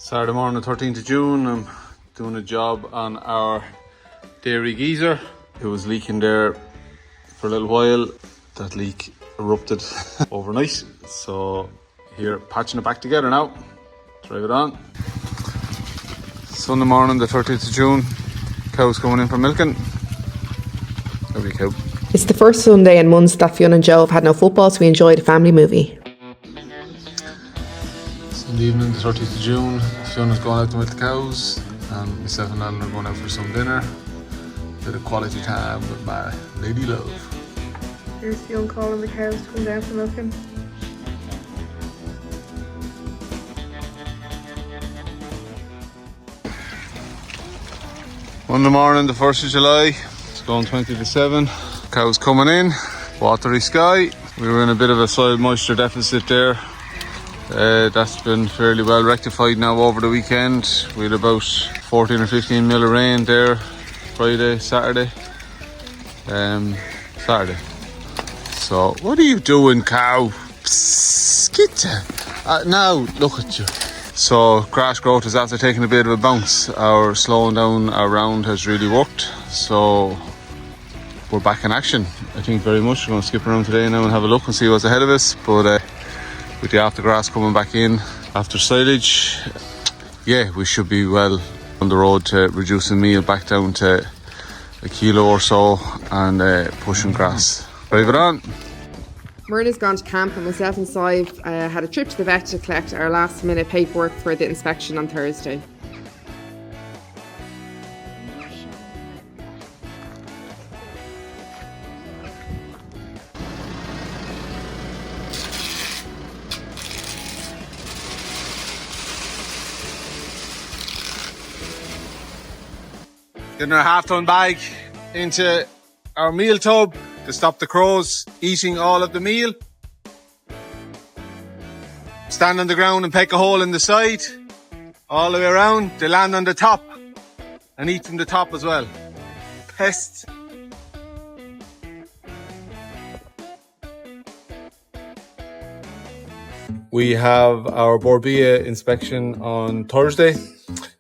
Saturday morning, the 13th of June, I'm doing a job on our dairy geyser. It was leaking there for a little while. That leak erupted overnight. So here, patching it back together now. Drive it on. Sunday morning, the 13th of June. Cows coming in for milking. Lovely cow. It's the first Sunday in months that Fionn and Joe have had no football, so we enjoyed a family movie. Sunday evening, the 30th of June, Fionn is going out to milk the cows, and myself and Alan are going out for some dinner. Bit of quality time with my lady love. Here's Fionn calling the cows to come down for milking. Monday morning, the 1st of July, it's going 20 to 7. Cows coming in, watery sky. We were in a bit of a soil moisture deficit there. That's been fairly well rectified now over the weekend. We had about 14 or 15 mil of rain there Friday, Saturday. Saturday. So, what are you doing, cow? Psst, get now, look at you. So, grass growth is after taking a bit of a bounce. Our slowing down our round has really worked. So, we're back in action, I think, very much. We're going to skip around today now and have a look and see what's ahead of us. But with the after grass coming back in after silage, yeah, we should be well on the road to reducing meal back down to a kilo or so and pushing grass. Drive it on. Myrna's gone to camp and myself and Sive had a trip to the vet to collect our last minute paperwork for the inspection on Thursday. Getting our half-ton bag into our meal tub to stop the crows eating all of the meal. Stand on the ground and peck a hole in the side. All the way around. They land on the top and eat from the top as well. Pests. We have our BordBia inspection on Thursday.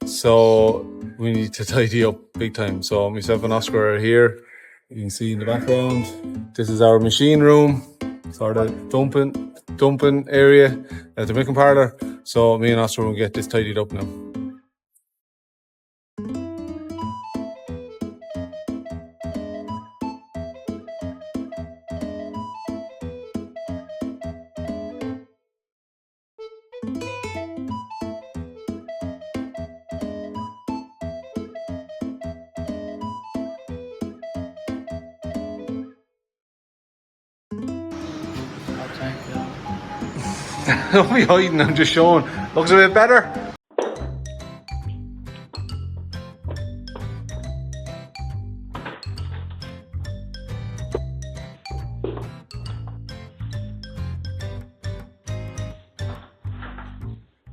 So we need to tidy up big time. So myself and Oscar are here. You can see in the background, this is our machine room, sort of dumping area at the milking parlour. So me and Oscar will get this tidied up now. Don't be hiding, I'm just showing. Looks a bit better.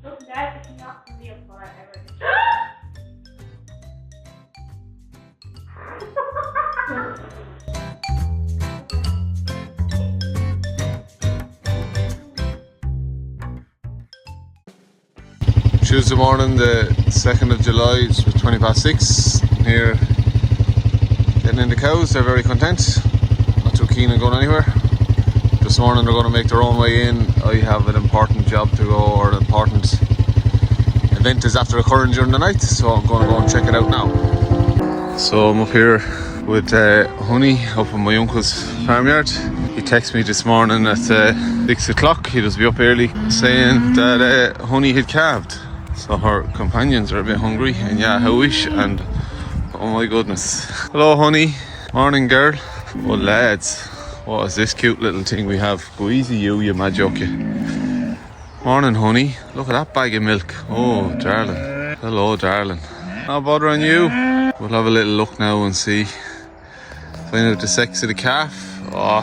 Look, Dad, it's not going to be a fire ever. Tuesday morning, the 2nd of July, it's 20 past 6. Here, getting in the cows, they're very content. Not too keen on going anywhere. This morning they're going to make their own way in. I have an important job to go, or an important event is after occurring during the night, so I'm going to go and check it out now. So I'm up here with Honey up in my uncle's farmyard. He texted me this morning at 6 o'clock, he does be up early, saying that Honey had calved. So her companions are a bit hungry, and yeah, how wish, and oh my goodness. Hello Honey, morning girl. Well lads, what is this cute little thing we have? Go easy you mad joke you. Morning Honey, look at that bag of milk. Oh darling, hello darling. Not bothering you. We'll have a little look now and see. Find out the sex of the calf. Oh,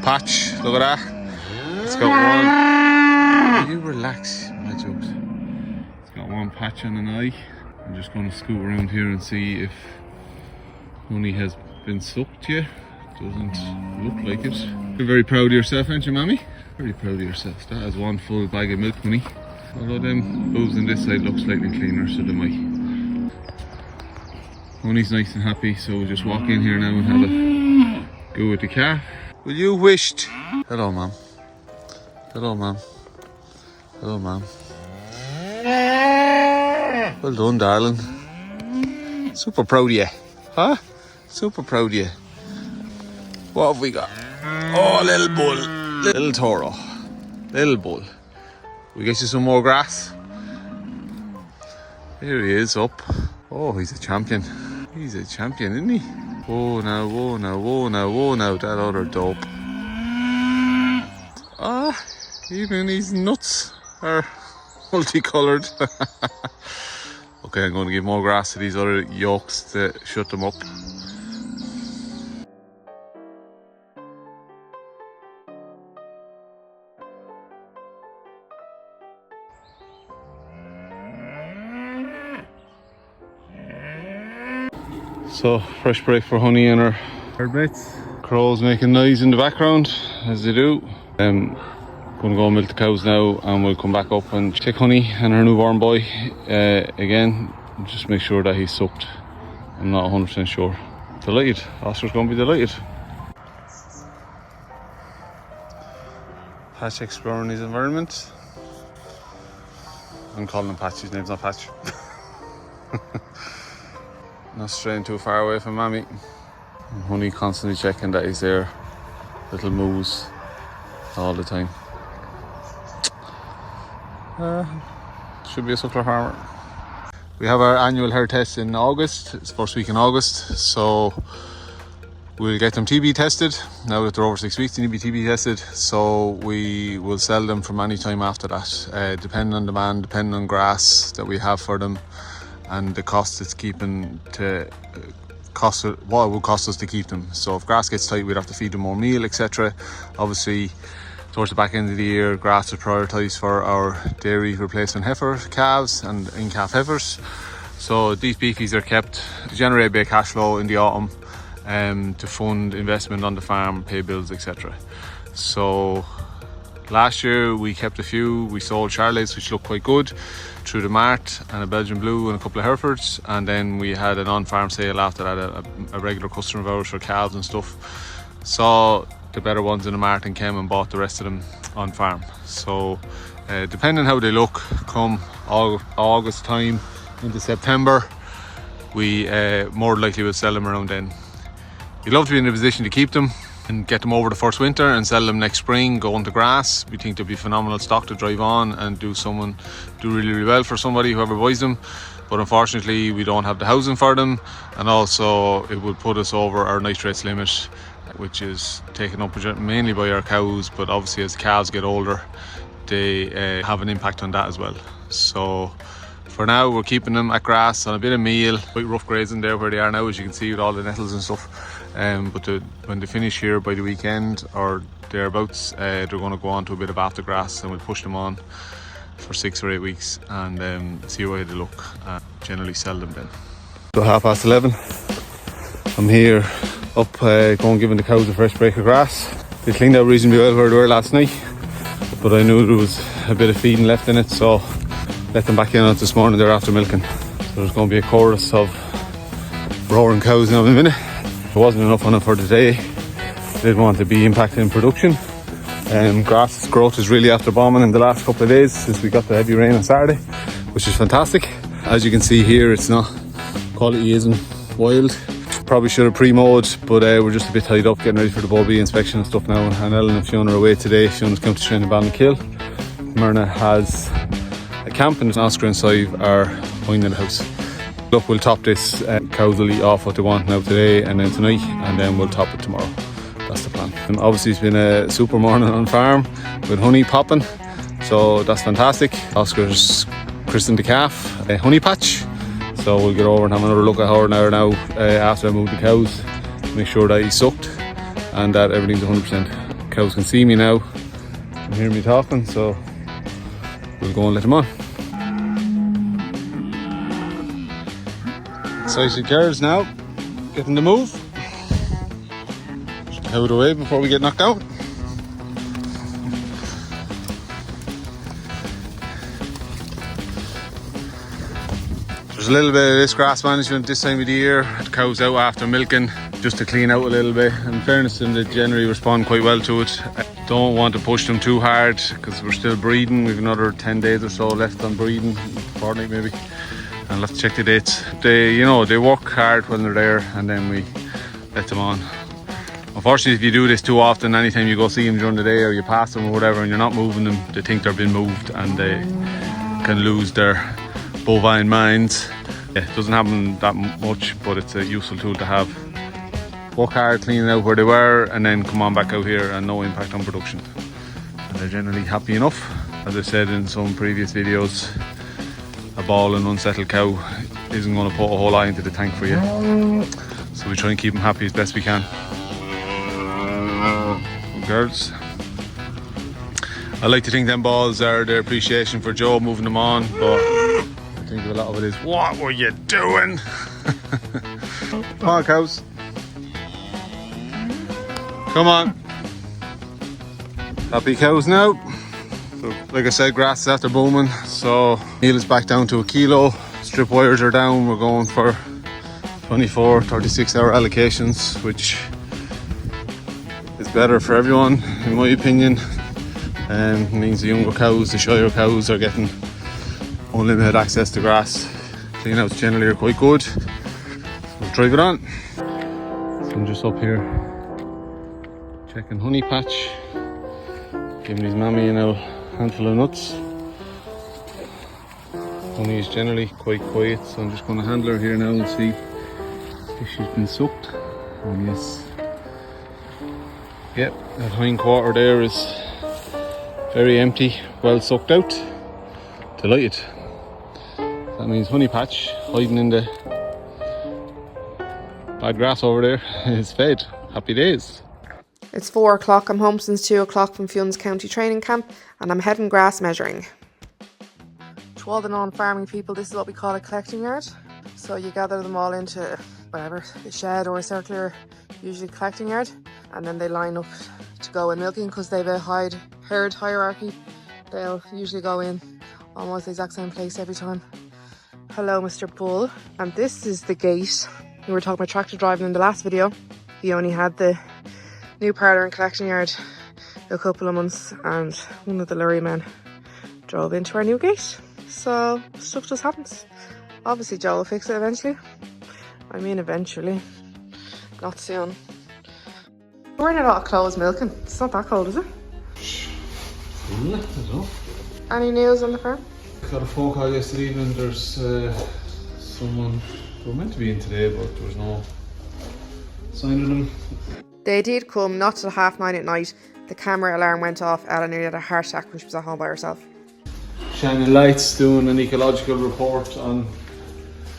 patch, look at that. It's got one. Will you relax, my jokes? It's got one patch on an eye. I'm just going to scoot around here and see if Honey has been sucked yet. Doesn't look like it. You're very proud of yourself, aren't you, Mammy? Very proud of yourself. That is one full bag of milk, Honey. Although them hooves on this side look slightly cleaner, so they might. Honey's nice and happy, so we'll just walk in here now and have a go with the calf. Will you wished? Hello, ma'am. Hello, ma'am. Hello, ma'am. Well done, darling. Super proud of you. Huh? Super proud of you. What have we got? Oh, little bull. Little toro. Little bull. We get you some more grass. Here he is, up. Oh, he's a champion. He's a champion, isn't he? Whoa now, whoa now, whoa now, whoa now, that other dope. Ah, even his nuts are multicoloured. Okay, I'm going to give more grass to these other yolks to shut them up. So, fresh break for Honey and her bits. Crows making noise in the background, as they do. Going to go milk the cows now, and we'll come back up and check Honey and her newborn boy again. Just make sure that he's sucked. I'm not 100% sure. Delighted. Oscar's going to be delighted. Patch exploring his environment. I'm calling him Patch, his name's not Patch. Not straying too far away from Mammy. And Honey constantly checking that he's there. Little moves all the time. Should be a suckler farmer. We have our annual hair test in August. It's first week in August, so we'll get them TB tested. Now that they're over 6 weeks, they need to be TB tested, so we will sell them from any time after that, depending on demand, depending on grass that we have for them, and the cost it's keeping to what it would cost us to keep them. So if grass gets tight, we'd have to feed them more meal, etc. Obviously, towards the back end of the year, grass is prioritised for our dairy replacement heifer calves and in-calf heifers. So these beefies are kept to generate a bit of cash flow in the autumn, to fund investment on the farm, pay bills, etc. So last year we kept a few. We sold Charlottes, which looked quite good, through the Mart, and a Belgian Blue and a couple of Herefords, and then we had an on-farm sale after that, a regular customer of ours for calves and stuff. Saw the better ones in the Mart and came and bought the rest of them on farm. So depending how they look, come August time into September, we more likely will sell them around then. We'd love to be in a position to keep them and get them over the first winter and sell them next spring, go into grass. We think they'll be phenomenal stock to drive on and do really, really well for somebody, whoever buys them. But unfortunately, we don't have the housing for them, and also it would put us over our nitrates limit, which is taken up mainly by our cows, but obviously as the calves get older, they have an impact on that as well. So for now, we're keeping them at grass on a bit of meal, quite rough grazing there where they are now, as you can see, with all the nettles and stuff. But when they finish here by the weekend or thereabouts, they're going to go on to a bit of after grass, and we'll push them on for 6 or 8 weeks and see how they look, and generally sell them then. So 11:30, I'm here up going giving the cows a fresh break of grass. They cleaned out reasonably well where they were last night, but I knew there was a bit of feeding left in it, so let them back in on it this morning. They're after milking, so there's going to be a chorus of roaring cows now in a minute. There wasn't enough on it for today. They didn't want to be impacting production. Grass growth is really after bombing in the last couple of days since we got the heavy rain on Saturday, which is fantastic. As you can see here, it's not, quality isn't wild. Probably should have pre-mowed, but we're just a bit tied up getting ready for the BordBia inspection and stuff now, and Ellen and Fionn are away today. Fionn's come to train in Ballinkill. Myrna has a camp, and Oscar and Sive are winding the house. Look, we'll top this. Cows will eat off what they want now today and then tonight, and then we'll top it tomorrow. That's the plan. And obviously it's been a super morning on farm with Honey popping, so that's fantastic. Oscar's christened the calf, a Honey Patch, so we'll get over and have another look at her now after I move the cows, make sure that he's sucked and that everything's 100%. Cows can see me now and hear me talking, so we'll go and let them on. Excited girls now, getting the move. Just out of the way before we get knocked out. a little bit of this grass management this time of the year. The cows out after milking just to clean out a little bit. In fairness to them, they generally respond quite well to it. I don't want to push them too hard because we're still breeding. We've another 10 days or so left on breeding, fortnight maybe. And I'll have to check the dates. They, you know, they work hard when they're there and then we let them on. Unfortunately, if you do this too often, anytime you go see them during the day or you pass them or whatever and you're not moving them, they think they're being moved and they can lose their bovine minds. Yeah, it doesn't happen that much, but it's a useful tool to have. Work hard cleaning out where they were and then come on back out here and no impact on production. And they're generally happy enough. As I said in some previous videos, a ball and unsettled cow isn't going to put a whole eye into the tank for you. So we try and keep them happy as best we can. Girls. I like to think them balls are their appreciation for Joe moving them on, but I think a lot of it is, what were you doing? Come on, cows. Come on. Happy cows now. So, like I said, grass is after booming, so meal is back down to 1 kilo. Strip wires are down. We're going for 24, 36 hour allocations, which is better for everyone, in my opinion. It means the younger cows, the shyer cows, are getting unlimited access to grass. Clean outs generally are quite good. So we'll drive it on. So I'm just up here checking honey patch, giving his mammy a handful of nuts. Honey is generally quite quiet, so I'm just going to handle her here now and see if she's been sucked. And yes, yep, that hind quarter there is very empty, well sucked out. Delighted. That means honey patch hiding in the bad grass over there is fed. Happy days. It's 4 o'clock. I'm home since 2 o'clock from Fionn's county training camp and I'm heading grass measuring. To all the non-farming people, this is what we call a collecting yard. So you gather them all into whatever, a shed or a circular, usually collecting yard, and then they line up to go in milking because they've a herd hierarchy. They'll usually go in almost the exact same place every time. Hello, Mr. Bull. And this is the gate. We were talking about tractor driving in the last video. He only had the new parlour and collection yard a couple of months and one of the lorry men drove into our new gate. So stuff just happens. Obviously Joe will fix it eventually. I mean eventually, not soon. We're in a lot of clothes milking. It's not that cold, is it? I don't know. Any news on the farm? Got a phone call yesterday evening. There's someone, they were meant to be in today, but there was no sign of them. They did come, not till 9:30 at night. The camera alarm went off. Ella nearly had a heart attack when she was at home by herself. Shannon Light's doing an ecological report on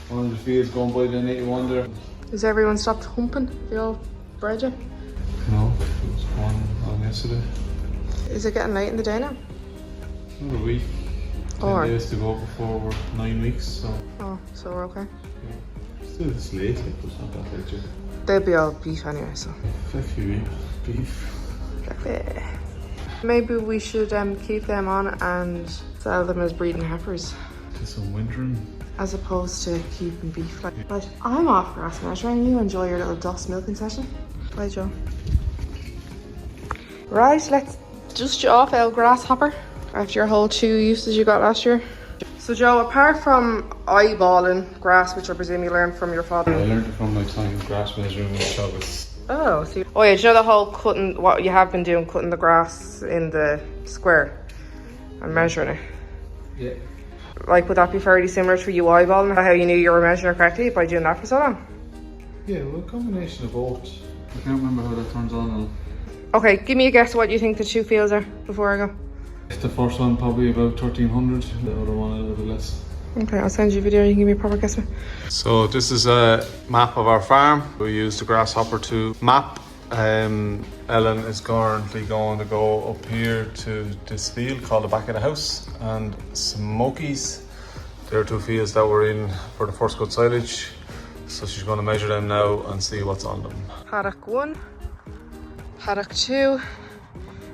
one of the fields going by the native wonder. Has everyone stopped humping the old BordBia? No, it was one on yesterday. Is it getting late in the day now? Another week. 10 days to go before we're 9 weeks, so. Oh, so we're okay. Yeah. Still it's late, but it's not that late yet. They'll be all beef anyway, so. Fecky beef. Maybe we should keep them on and sell them as breeding heifers. To some wintering. As opposed to keeping beef. Right, I'm off grass measuring. You enjoy your little dust milking session. Bye, Joe. Right, let's dust you off, El Grasshopper, after your whole 2 uses you got last year. So Joe, apart from eyeballing grass, which I presume you learned from your father. I learned it from my time grass measuring with Travis. Oh, so oh yeah, do you know the whole cutting, what you have been doing, cutting the grass in the square and measuring it? Yeah. Like, would that be fairly similar to you eyeballing, how you knew you were measuring correctly by doing that for so long? Yeah, well, a combination of both. I can't remember how that turns on. Okay, give me a guess of what you think the 2 fields are before I go. The first one probably about 1300, the other one a little bit less. Okay, I'll send you a video, you can give me a proper guesstimate. So this is a map of our farm. We use the grasshopper to map. Ellen is currently going to go up here to this field called the back of the house, and Smokies. There are 2 fields that we're in for the first cut silage. So she's going to measure them now and see what's on them. Paddock 1, paddock 2.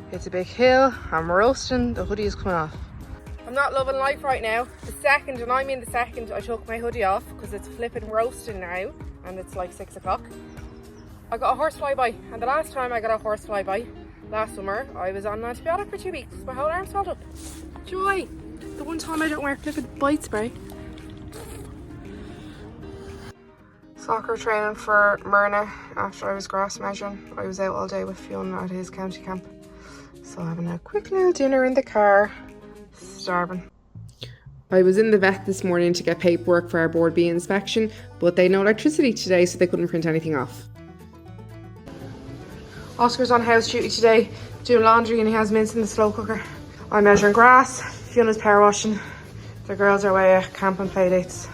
It's a big hill. I'm roasting. The hoodie is coming off. I'm not loving life right now. The second, and I mean the second, I took my hoodie off because it's flipping roasting now and it's like 6 o'clock. I got a horse flyby, and the last time I got a horse flyby, last summer, I was on an antibiotic for 2 weeks. My whole arm swelled up. Joy! The one time I don't wear flipping bite spray. Soccer training for Myrna after I was grass measuring. I was out all day with Fionn at his county camp. So having a quick little dinner in the car. Starving. I was in the vet this morning to get paperwork for our BordBia inspection, but they had no electricity today, so they couldn't print anything off. Oscar's on house duty today, doing laundry, and he has mince in the slow cooker. I'm measuring grass, Fiona's power washing. The girls are away at camp and play dates.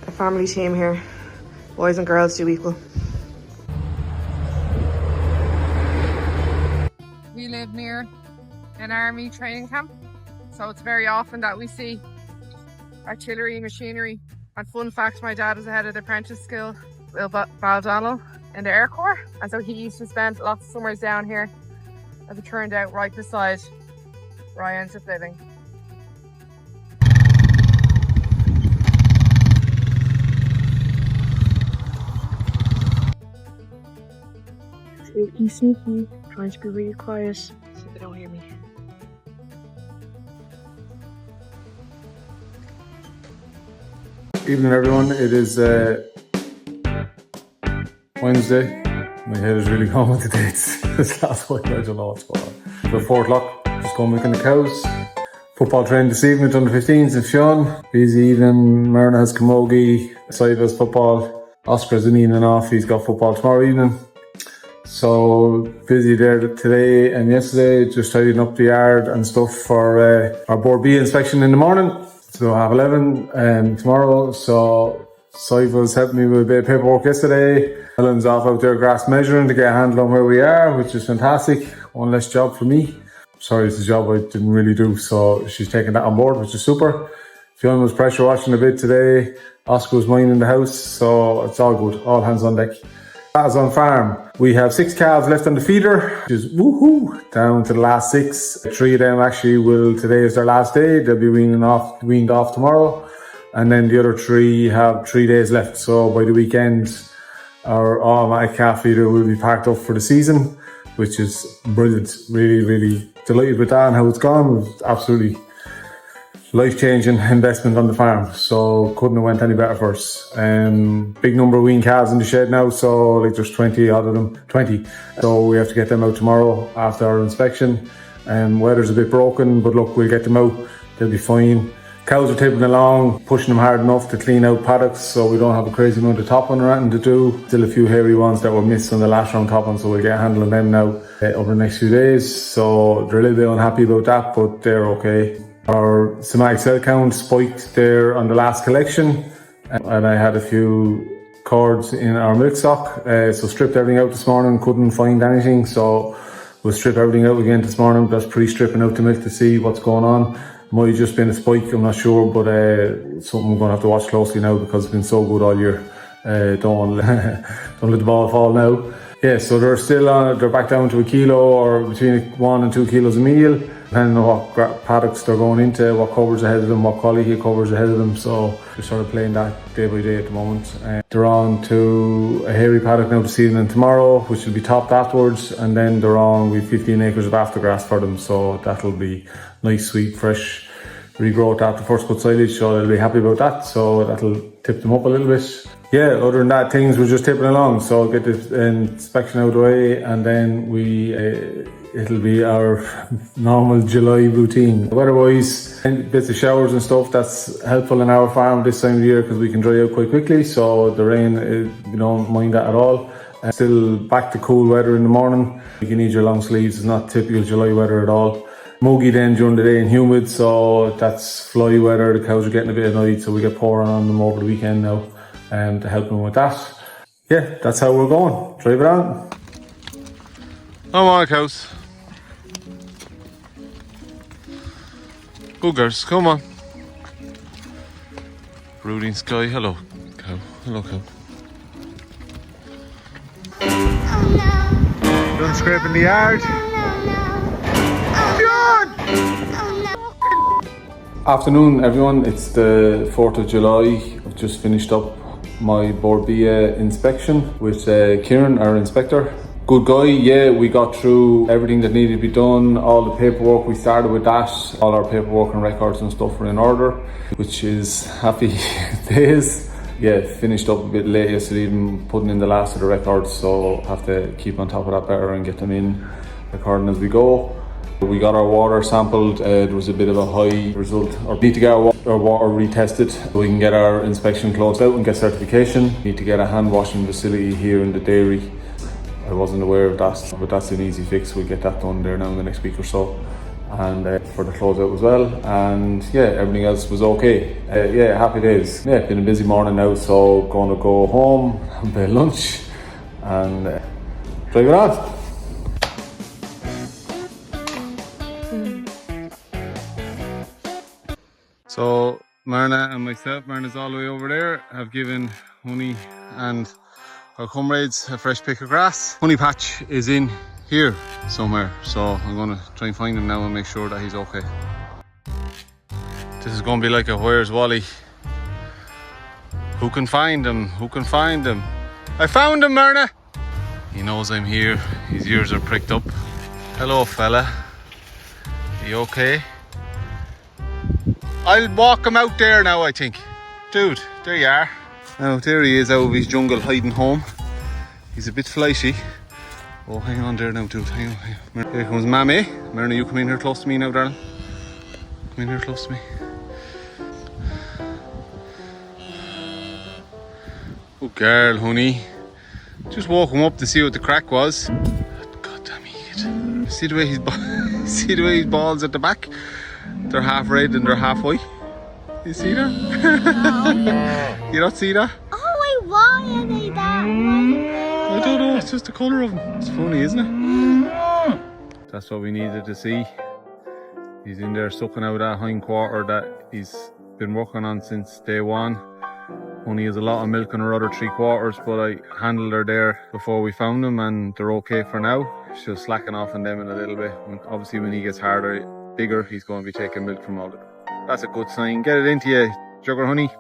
A family team here. Boys and girls do equal. We live near an army training camp, so it's very often that we see artillery, machinery. And fun fact, my dad was the head of the apprentice school, Will Baldonnell, in the Air Corps, and so he used to spend lots of summers down here, as it turned out, right beside where I ended up living. Sneaky, sneaky, trying to be really quiet so they don't hear me. Evening everyone, it is Wednesday. My head is really going with the dates. This last week, I don't know what's going on. About 4 o'clock, just going milking the cows. Football training this evening, under 15s in Fionn. Busy evening, Myrna has camogie, Siva has football. Oscar's an evening off, he's got football tomorrow evening. So busy there today and yesterday, just tidying up the yard and stuff for our BordBia inspection in the morning. So 11:30 tomorrow. So Siva's helping me with a bit of paperwork yesterday. Helen's off out there grass measuring to get a handle on where we are, which is fantastic. One less job for me. Sorry, it's a job I didn't really do, so she's taking that on board, which is super. Fionn was pressure washing a bit today. Oscar was minding the house, so it's all good. All hands on deck. As on farm, we have 6 calves left on the feeder, which is woohoo, down to the last 6. 3 of them actually today is their last day. They'll be weaned off tomorrow. And then the other 3 have 3 days left. So by the weekend, our automatic calf feeder will be packed up for the season, which is brilliant. Really, really delighted with that and how it's gone. It was absolutely life-changing investment on the farm, so couldn't have went any better for us. Big number of wean calves in the shed now, so like there's 20 odd of them, 20. So we have to get them out tomorrow after our inspection. Weather's a bit broken, but look, we'll get them out, they'll be fine. Cows are tipping along, pushing them hard enough to clean out paddocks, so we don't have a crazy amount of topping or anything to do. Still a few hairy ones that were missed on the last round topping, so we'll get a handle on them now over the next few days. So they're a little bit unhappy about that, but they're okay. Our somatic cell count spiked there on the last collection, and I had a few cords in our milk stock, so stripped everything out this morning, couldn't find anything, so we'll strip everything out again this morning. That's pre-stripping out the milk to see what's going on. Might have just been a spike, I'm not sure, but something I'm going to have to watch closely now because it's been so good all year. Don't let the ball fall now. Yeah, so they're still on, they're back down to 1 kilo or between 1 and 2 kilos a meal, depending on what paddocks they're going into, what covers ahead of them, what quality of covers ahead of them. So we're sort of playing that day by day at the moment. They're on to a hairy paddock now this evening and tomorrow, which will be topped afterwards, and then they're on with 15 acres of aftergrass for them, so that'll be nice, sweet, fresh regrowth after first cut silage, so they'll be happy about that, so that'll tip them up a little bit. Yeah, other than that, things were just tipping along, so I'll get this inspection out of the way, and then it'll be our normal July routine. Weather-wise, bits of showers and stuff, that's helpful in our farm this time of year because we can dry out quite quickly, so the rain, we don't mind that at all. Still back to cool weather in the morning. You need your long sleeves, it's not typical July weather at all. Muggy then during the day and humid, so that's fly weather. The cows are getting a bit annoyed, so we get pouring on them over the weekend now to help them with that. Yeah, that's how we're going. Drive it on. Come on, cows. Good girls, come on. Brooding sky, hello cow, hello cow. Oh no. Done scraping the yard. Afternoon everyone, it's the 4th of July. I've just finished up my BordBia inspection with Kieran, our inspector. Good guy, yeah, we got through everything that needed to be done, all the paperwork, we started with that. All our paperwork and records and stuff were in order, which is happy days. Yeah, finished up a bit late yesterday evening, putting in the last of the records, so have to keep on top of that better and get them in recording as we go. We got our water sampled, there was a bit of a high result. We need to get our water retested so we can get our inspection closed out and get certification. Need to get a hand washing facility here in the dairy. I wasn't aware of that, but that's an easy fix. We'll get that done there now in the next week or so. And for the closeout as well. And yeah, everything else was okay. Yeah, happy days. Yeah, been a busy morning now, so going to go home, have a bit of lunch and drive it on. So Marna and myself, Marna's all the way over there, have given Honey and our comrades a fresh pick of grass. Honey Patch is in here somewhere, so I'm going to try and find him now and make sure that he's okay. This is going to be like a Where's Wally? Who can find him? Who can find him? I found him, Marna! He knows I'm here. His ears are pricked up. Hello, fella. Are you okay? I'll walk him out there now, I think. Dude, there you are. Now, there he is out of his jungle hiding home. He's a bit flighty. Oh, hang on there now, dude. Hang on. Here comes Mammy. Marna, you come in here close to me now, darling. Come in here close to me. Good girl, Honey. Just woke him up to see what the crack was. God damn idiot. See the way his balls at the back? They're half red and they're half white. You see that? No. You don't see that? Oh, why are they that way? I don't know, it's just the colour of them. It's funny, isn't it? That's what we needed to see. He's in there sucking out that hind quarter that he's been working on since day one. Honey has a lot of milk in her other 3/4, but I handled her there before we found them and they're okay for now. She'll slacken off on them in a little bit. Obviously when he gets harder, bigger, he's going to be taking milk from all of them. That's a good sign. Get it into you, Jugger Honey.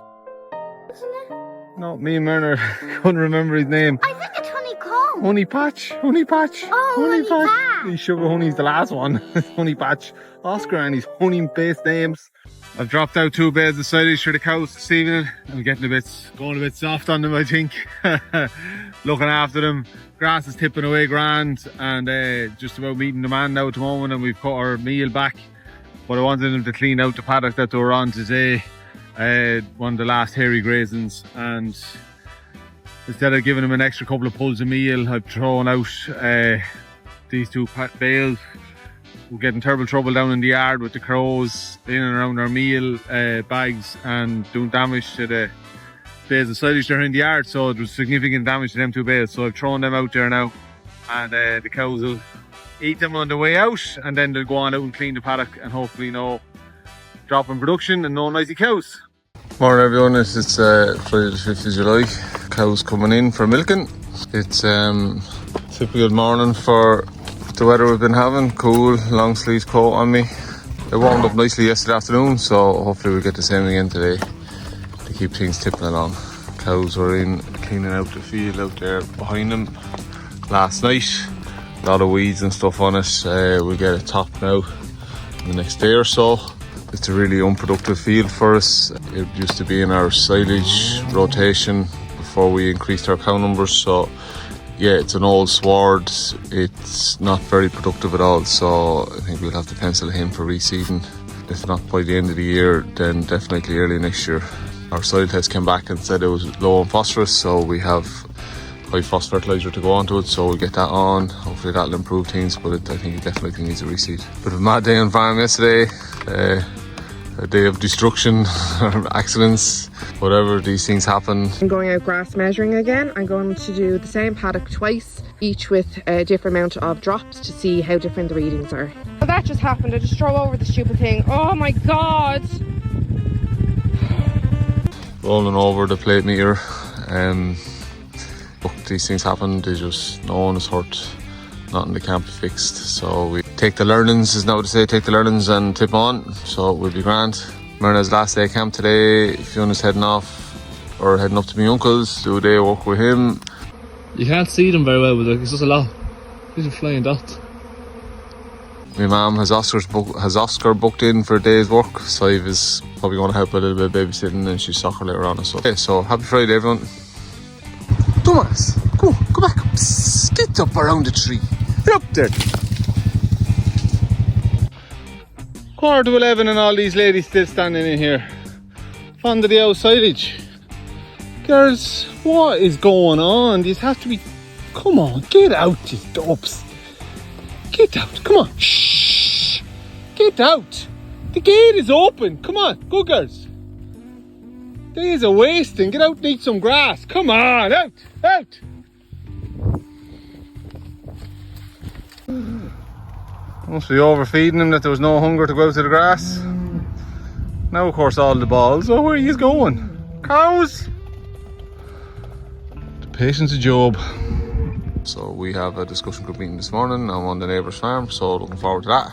Isn't it? No, me and Marner couldn't remember his name. I think it's honeycomb. Honey Patch. Honey Patch. Oh, Honey Patch. Sugar Honey's the last one. Honey Patch. Oscar and his honey-based names. I've dropped out 2 bales of silage for the cows this evening. I'm going a bit soft on them, I think. Looking after them. Grass is tipping away grand and just about meeting the man now at the moment, and we've put our meal back. But I wanted them to clean out the paddock that they were on today. One of the last hairy grazings, and instead of giving them an extra couple of pulls of meal, I've thrown out these 2 bales. We're getting terrible trouble down in the yard with the crows in and around our meal bags and doing damage to the bales of silage there in the yard, so there was significant damage to them 2 bales. So I've thrown them out there now, and the cows will eat them on the way out, and then they'll go on out and clean the paddock, and hopefully no drop in production and no noisy cows. Morning everyone, it's Friday the 5th of July. Cows coming in for milking. It's typical morning for the weather we've been having. Cool, long sleeves coat on me. It warmed up nicely yesterday afternoon, so hopefully we'll get the same again today to keep things tipping along. Cows were in cleaning out the field out there behind them last night. A lot of weeds and stuff on it. We'll get it topped now in the next day or so. It's a really unproductive field for us. It used to be in our silage rotation before we increased our cow numbers, so yeah, it's an old sward. It's not very productive at all, so I think we'll have to pencil it in for reseeding. If not by the end of the year, then definitely early next year. Our soil test came back and said it was low on phosphorus, so we have high phos fertiliser to go onto it, so we'll get that on. Hopefully that'll improve things, but I think it definitely needs a reseed. Bit of a mad day on farm yesterday. A day of destruction or accidents, whatever, these things happen. I'm going out grass measuring again. I'm going to do the same paddock twice, each with a different amount of drops to see how different the readings are. So that just happened. I just drove over the stupid thing. Oh my god! Rolling over the plate meter. Look, these things happen. No one is hurt. Nothing that can't be fixed. So we take the learnings, is now to say, take the learnings and tip on. So we'll be grand. Myrna's last day of camp today. Fionn is heading up to my uncle's, do a day of work with him. You can't see them very well, but it's just a lot. These are flying dots. My mum has Oscar booked in for a day's work, so Eve is probably going to help a little bit babysitting, and she's soccer later on. So, okay, so happy Friday, everyone. Thomas, go back. Psst, get up around the tree. You're up there. 11:15 and all these ladies still standing in here. Fond of the outsideage. Girls, what is going on? These have to be... Come on, get out, you dopes. Get out, come on. Shh. Get out. The gate is open. Come on, go girls. Days are wasting. Get out and eat some grass. Come on, out. Must be overfeeding him that there was no hunger to go out to the grass. Now, of course, all the balls. Oh, where are you going? Cows. The patience of Job. So we have a discussion group meeting this morning. I'm on the neighbour's farm, so looking forward to that.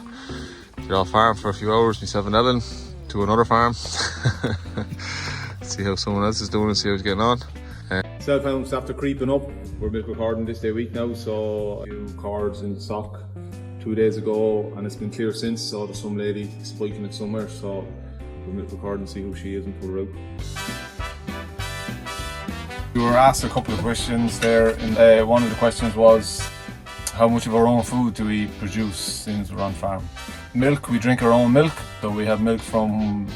Get off farm for a few hours, myself and Ellen, to another farm. See how someone else is doing and see how he's getting on. Self-hounds after creeping up. We're milk recording this day week now, so a few cords in stock 2 days ago, and it's been clear since, so there's some lady spiking it somewhere, so we're milk recording, see who she is and put her out. We were asked a couple of questions there, and one of the questions was how much of our own food do we produce since we're on farm. Milk, we drink our own milk, so we have milk from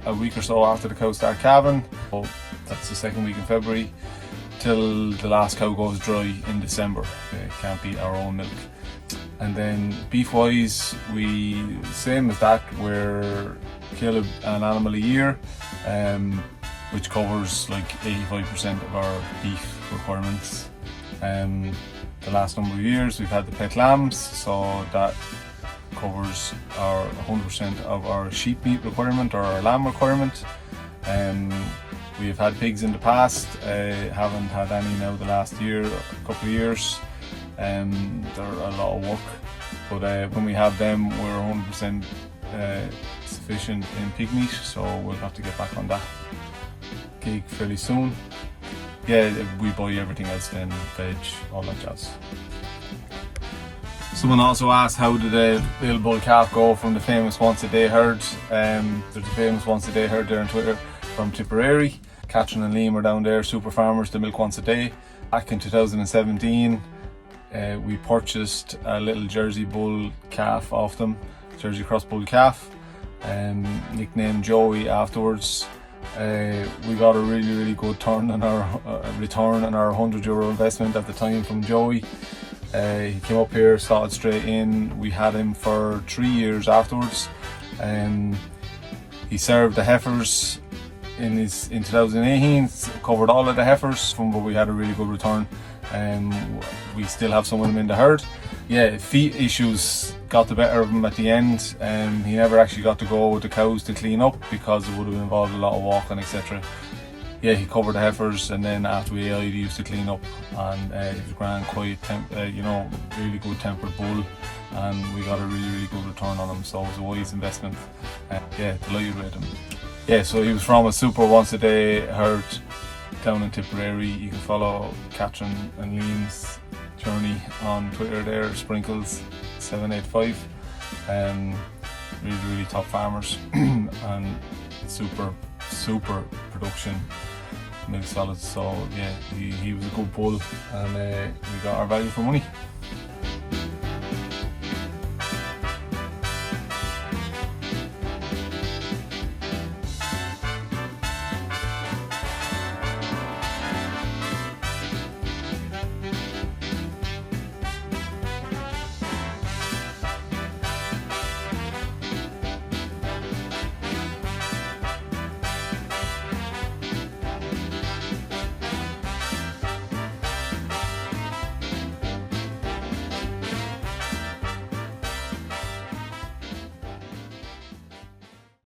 a week or so after the cows start calving. So that's the second week in February till the last cow goes dry in December. It can't be our own milk. And then beef wise, we same as that, we're kill an animal a year, which covers like 85% of our beef requirements. The last number of years we've had the pet lambs, so that covers our 100% of our sheep meat requirement or our lamb requirement. We've had pigs in the past, haven't had any now the last year, a couple of years. They're a lot of work, but when we have them we're 100% sufficient in pig meat, so we'll have to get back on that gig fairly soon. Yeah, we buy everything else then, veg, all that jazz. Someone also asked how did the little bull calf go from the famous once a day herd. There's a famous once a day herd there on Twitter from Tipperary. Catherine and Liam are down there, super farmers, they milk once a day. Back in 2017 we purchased a little Jersey bull calf off them, Jersey cross bull calf, nicknamed Joey afterwards. We got a really good return on our €100 investment at the time from Joey. He came up here, started straight in. We had him for 3 years afterwards. He served the heifers in 2018, covered all of the heifers, but we had a really good return. We still have some of them in the herd. Yeah, feet issues got the better of him at the end. He never actually got to go with the cows to clean up because it would have involved a lot of walking, etc. Yeah, he covered the heifers, and then after we AI'd, he used to clean up, and he was a grand, quiet, really good tempered bull, and we got a really good return on him, so it was a wise investment. Yeah, delighted with him. Yeah, so he was from a super once a day herd down in Tipperary. You can follow Catherine and Liam's journey on Twitter there, Sprinkles785. Really top farmers and super production, milk solids. So yeah, he was a good bull, and we got our value for money.